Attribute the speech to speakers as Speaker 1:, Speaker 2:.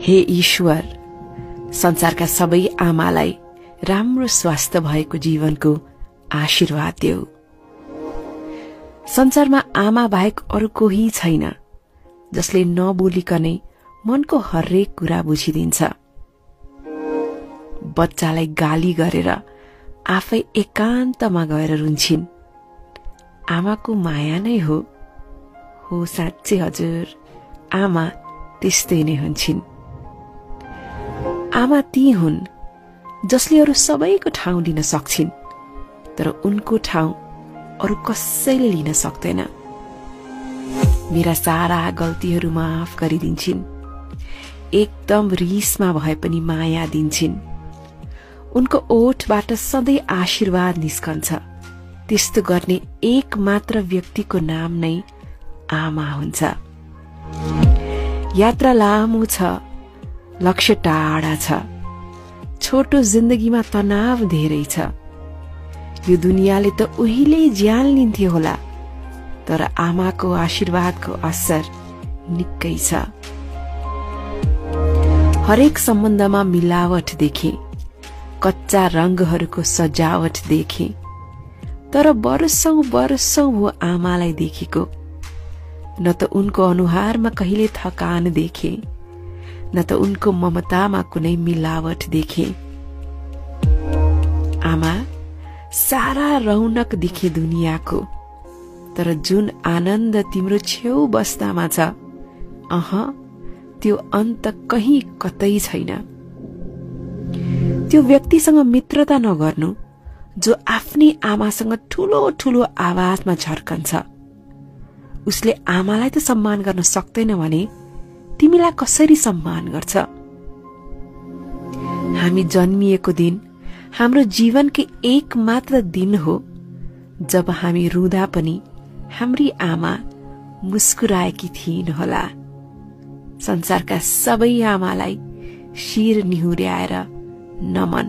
Speaker 1: हे ईश्वर, संसारका सबै आमालाई राम्रो स्वास्थ्य भएको जीवनको आशीर्वाद देऊ। संसारमा आमा बाहेक अरू कोही छैन जसले नबोलिकनै मनको हरेक कुरा बुझिदिन्छ। बच्चालाई गाली गरेर आफै एकान्तमा गएर रुन्छिन्। आमाको माया नै हो साँच्चै हजुर, आमा त्यस्तै नै हुन्छन्। आमा ती हुन् जसले अरू सबैको ठाउँ लिन सक्छिन्, तर उनको ठाउँ अरू कसैले लिन सक्दैन। मेरा सारा गल्तीहरू माफ गरिदिन्छिन्, एकदम रिसमा भए पनि माया दिन्छिन्। उनको ओठबाट सधैँ आशीर्वाद निस्कन्छ। त्यस्तो गर्ने एक मात्र व्यक्तिको नाम नै आमा हुन्छ। यात्रा लामो छ, लक्ष्य टाढा छ, छोटो जिन्दगीमा तनाव धेरै छ। यो दुनियाँले त उहिले ज्यान लिन्थ्यो होला, तर आमाको आशीर्वादको असर निकै छ। हरेक सम्बन्धमा मिलावट देखे, कच्चा रंगहरूको सजावट देखे, तर वर्षौं वर्षौं हो आमालाई देखेको। न त उनको अनुहारमा कहिले थकान देखे, न त उनको ममतामा कुनै मिलावट देखे। आमा सारा रौनक देखे दुनियाँको, तर जुन आनन्द तिम्रो छेउ बस्दामा छ, त्यो अन्त कहीं कतै छैन। त्यो व्यक्तिसँग मित्रता नगर्नु जो आफ्नै आमासँग ठूलो ठूलो आवाजमा झर्कन्छ। उसले आमालाई त सम्मान गर्न सक्दैन भने तिमीलाई कसरी सम्मान गर्छ? हामी जन्मिएको दिन हाम्रो जीवनकै एक मात्र दिन हो जब हामी रुँदा पनि हाम्री आमा मुस्कुराएकी थिइन् होला। संसारका सबै आमालाई शिर निहुर्याएर नमन।